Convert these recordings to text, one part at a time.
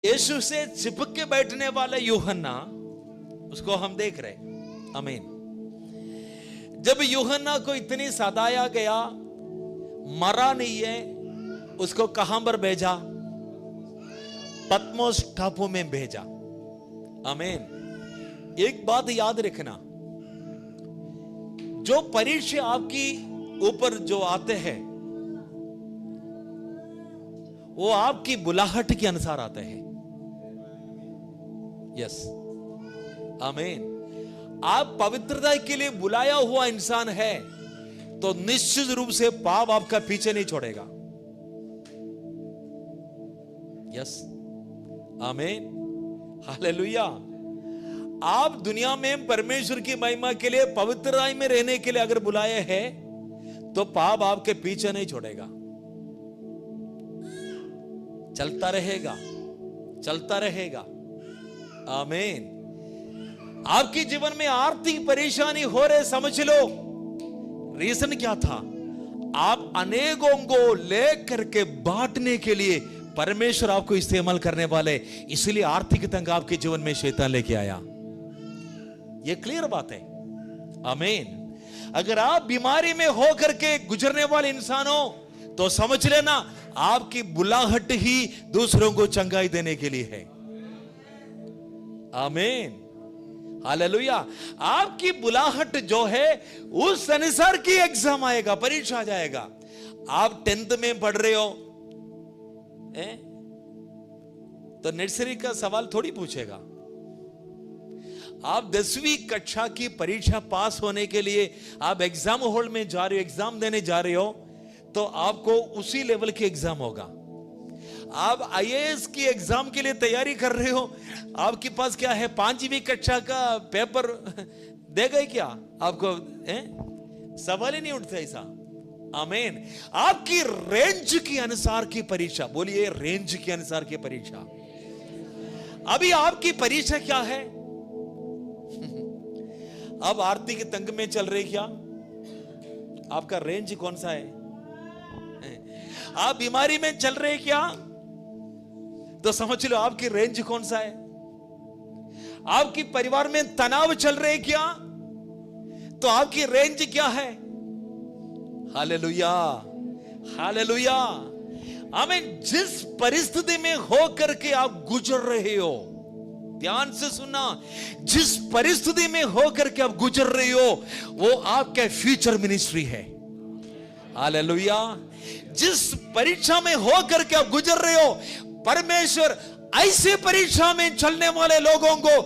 यीशु से चिपक के बैठने वाला यूहन्ना, उसको हम देख रहे। आमीन। जब यूहन्ना को इतनी सताया गया, मरा नहीं है, उसको कहां पर भेजा? पतमोस टापू में भेजा। आमीन। एक बात याद रखना, जो परीक्षा आपकी ऊपर जो आते हैं वो आपकी बुलाहट के अनुसार आते हैं। यस, आमीन। आप पवित्रता के लिए बुलाया हुआ इंसान है तो निश्चित रूप से पाप आपका पीछे नहीं छोड़ेगा। यस, आमीन, हालेलुया। आप दुनिया में परमेश्वर की महिमा के लिए पवित्रता में रहने के लिए अगर बुलाए हैं तो पाप आपके पीछे नहीं छोड़ेगा, चलता रहेगा, चलता रहेगा। आमीन। आपके जीवन में आर्थिक परेशानी हो रहे, समझ लो रीजन क्या था? आप अनेकों को लेकर के बांटने के लिए परमेश्वर आपको इस्तेमाल करने वाले, इसलिए आर्थिक तंग आपके जीवन में शैतान लेके आया। ये क्लियर बात है। आमीन। अगर आप बीमारी में होकर के गुजरने वाले इंसान हो तो समझ लेना आपकी बुलाहट ही दूसरों को चंगाई देने के लिए है। आमीन, हालेलुया। आपकी बुलाहट जो है उस अनुसार की एग्जाम आएगा, परीक्षा जाएगा। आप 10th में पढ़ रहे हो तो नर्सरी का सवाल थोड़ी पूछेगा। आप 10वीं कक्षा की परीक्षा पास होने के लिए आप एग्जाम हॉल में जा रहे हो, एग्जाम देने जा रहे हो, तो आपको उसी लेवल की एग्जाम होगा। आप आईएएस की एग्जाम के लिए तैयारी कर रहे हो, आपके पास क्या है? 5वीं कक्षा का पेपर दे गए क्या आपको? सवाल ही नहीं उठता ऐसा। आमीन। आपकी रेंज के अनुसार की परीक्षा, बोलिए रेंज के अनुसार की परीक्षा। अभी आपकी परीक्षा क्या है? अब आर्थिक तंग में चल रही क्या? आपका रेंज कौन सा है? आप बीमारी में चल रहे क्या? तो समझ लो आपकी रेंज कौन सा है। आपकी परिवार में तनाव चल रहे क्या? तो आपकी रेंज क्या है? Hallelujah, hallelujah. आमीन। जिस परिस्थिति में होकर के आप गुजर रहे हो, ध्यान से सुनना, जिस परिस्थिति में होकर के आप गुजर रहे हो वो आपके फ्यूचर मिनिस्ट्री है। हालेलुया। जिस परीक्षा में होकर के आप गुजर रहे हो, परमेश्वर ऐसे परीक्षा में चलने वाले लोगों को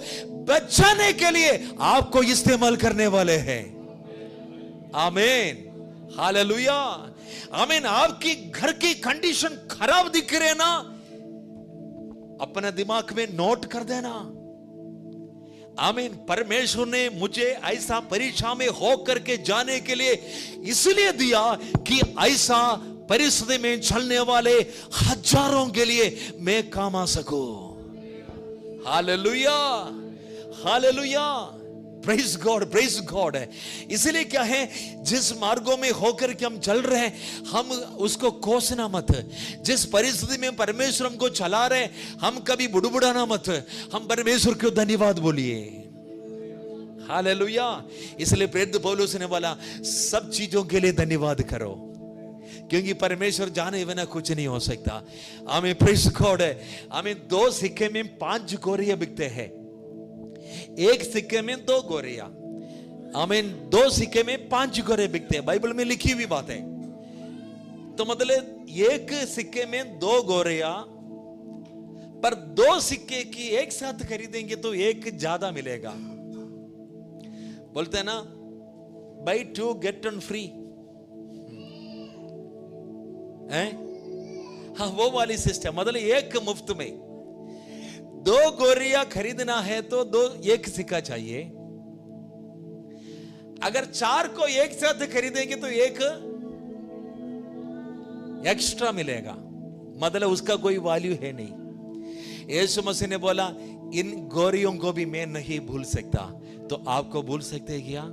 बचाने के लिए आपको इस्तेमाल करने वाले हैं। आमीन, हालेलुया, आमीन। आपकी घर की कंडीशन खराब दिख रहे ना, अपने दिमाग में नोट कर देना। आमीन। परमेश्वर ने मुझे ऐसा परीक्षा में होकर के जाने के लिए इसलिए दिया कि ऐसा परिस्थिति में चलने वाले हजारों के लिए मैं काम आ सकूं। Hallelujah, hallelujah, praise God, praise God है। इसलिए क्या है, जिस मार्गों में होकर के हम चल रहे हैं, हम उसको कोसना मत। जिस परिस्थिति में परमेश्वर हमको चला रहे, हम कभी बुड़बुड़ाना मत। हम परमेश्वर को धन्यवाद बोलिए। हालेलुया। इसलिए प्रेरित पौलुस ने बोला सब चीजों के लिए धन्यवाद करो, क्योंकि परमेश्वर जाने बिना कुछ नहीं हो सकता। हमें प्रेज गॉड है। हमें 2 सिक्के में 5 गोरियां बिकते हैं, 1 सिक्के में 2 गोरियां। आमीन। 2 सिक्के में 5 गोरे बिकते हैं, बाइबल में लिखी हुई बात है। तो मतलब 1 सिक्के में 2 गोरियां, पर 2 सिक्के की एक साथ खरीदेंगे तो 1 ज्यादा मिलेगा। बोलते हैं ना, बाय 2 गेट 1 फ्री है? हाँ, वो वाली सिस्टम। मतलब 1 मुफ्त में। 2 गोरियां खरीदना है तो 1 सिक्का चाहिए। अगर 4 को एक साथ खरीदेंगे तो 1 एक्स्ट्रा मिलेगा। मतलब उसका कोई वैल्यू है नहीं। यीशु मसीह ने बोला इन गोरियों को भी मैं नहीं भूल सकता, तो आपको भूल सकते हैं क्या?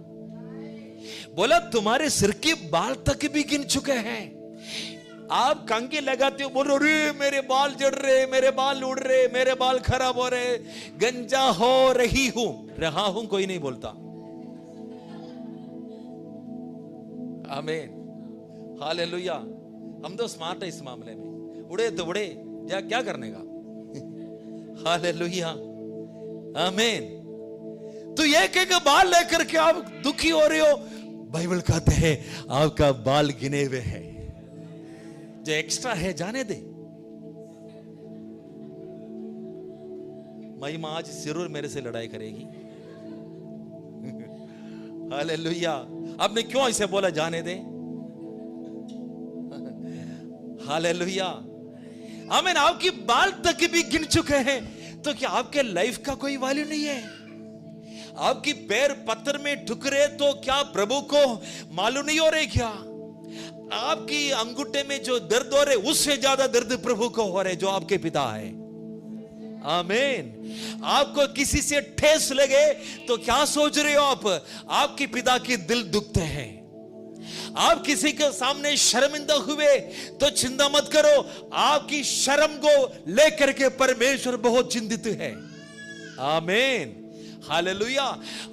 बोला तुम्हारे सिर के बाल तक भी गिन चुके हैं। आप कंघी लगाते हो, बोलो रे मेरे बाल जड़ रहे, मेरे बाल उड़ रहे, मेरे बाल खराब हो रहे, गंजा हो रही हूं, रहा हूं कोई नहीं बोलता। आमीन, हालेलुया। हम तो स्मार्ट है इस मामले में, उड़े तो उड़े, क्या करने का। हालेलुया, आमीन। तो एक बाल लेकर के आप दुखी हो रहे हो, बाइबल कहते हैं आपका बाल गिने हुए है, जो एक्स्ट्रा है जाने दे। महिमा आज जरूर मेरे से लड़ाई करेगी। हालेलुया। आपने क्यों ऐसे बोला, जाने दे। हालेलुया, आमीन। आपकी बाल तक भी गिन चुके हैं, तो क्या आपके लाइफ का कोई वैल्यू नहीं है? आपकी पैर पत्थर में ठुकरे तो क्या प्रभु को मालूम नहीं हो रहे क्या? आपकी अंगूठे में जो दर्द हो रहे, उससे ज्यादा दर्द प्रभु को हो रहे, जो आपके पिता है। आमीन। आपको किसी से ठेस लगे तो क्या सोच रहे हो आप? आपके पिता की दिल दुखते हैं। आप किसी के सामने शर्मिंदा हुए तो चिंता मत करो, आपकी शर्म को लेकर के परमेश्वर बहुत चिंतित है। आमीन, हालेलुया।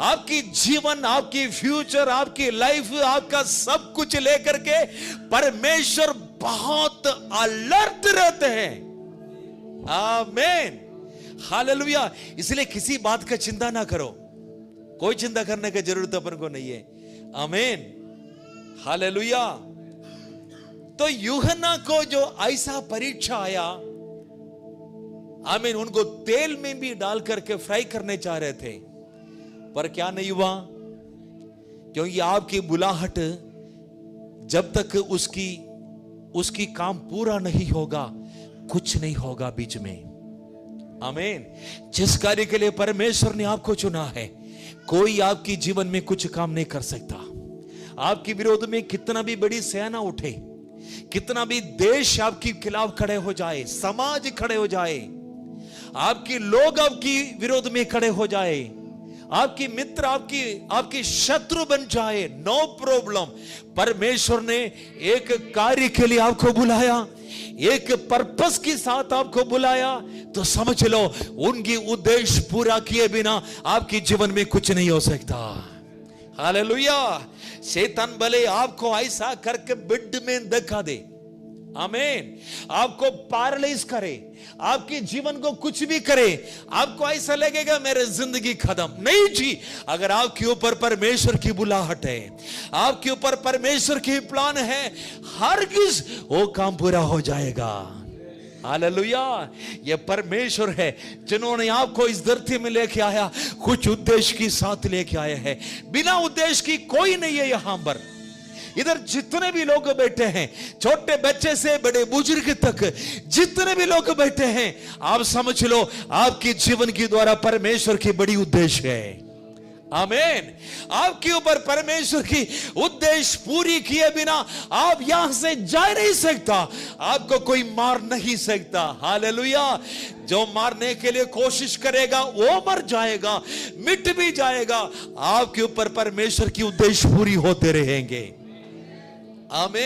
आपकी जीवन, आपकी फ्यूचर, आपकी लाइफ, आपका सब कुछ लेकर के परमेश्वर बहुत अलर्ट रहते हैं। आमीन, हालेलुया। इसलिए किसी बात का चिंता ना करो, कोई चिंता करने की जरूरत अपन को नहीं है। आमीन, हालेलुया। तो यूहन्ना को जो ऐसा परीक्षा आया, आमीन, उनको तेल में भी डाल करके फ्राई करने चाह रहे थे, पर क्या नहीं हुआ, क्योंकि आपकी बुलाहट जब तक उसकी काम पूरा नहीं होगा, कुछ नहीं होगा बीच में। आमीन। जिस कार्य के लिए परमेश्वर ने आपको चुना है, कोई आपकी जीवन में कुछ काम नहीं कर सकता। आपके विरोध में कितना भी बड़ी सेना उठे, कितना भी देश आपके खिलाफ खड़े हो जाए, समाज खड़े हो जाए, आपके लोग आपकी विरोध में खड़े हो जाए, आपकी मित्र आपकी शत्रु बन जाए, नो प्रॉब्लम। परमेश्वर ने एक कार्य के लिए आपको बुलाया, एक पर्पस के साथ आपको बुलाया, तो समझ लो उनकी उद्देश्य पूरा किए बिना आपके जीवन में कुछ नहीं हो सकता। हालेलुया। शैतान भले आपको ऐसा करके बेड में धक्का दे, आमीन, आपको पैरालाइज करे, आपके जीवन को कुछ भी करे, आपको ऐसा लगेगा मेरे जिंदगी खत्म। नहीं जी, अगर आपके ऊपर परमेश्वर की बुलाहट है, आपके ऊपर परमेश्वर की प्लान है, हरगिज वो काम पूरा हो जाएगा। हालेलुया। ये परमेश्वर है जिन्होंने आपको इस धरती में लेके आया, कुछ उद्देश्य के साथ लेके आया है। बिना उद्देश्य की कोई नहीं है यहां पर। इधर जितने भी लोग बैठे हैं, छोटे बच्चे से बड़े बुजुर्ग तक जितने भी लोग बैठे हैं, आप समझ लो आपके जीवन के द्वारा परमेश्वर की बड़ी उद्देश्य है। आमीन। आपके ऊपर परमेश्वर की उद्देश्य पूरी किए बिना आप यहां से जा नहीं सकता, आपको कोई मार नहीं सकता। हालेलुया। जो मारने के लिए कोशिश करेगा वो मर जाएगा, मिट भी जाएगा। आपके ऊपर परमेश्वर की उद्देश्य पूरी होते रहेंगे। आमीन।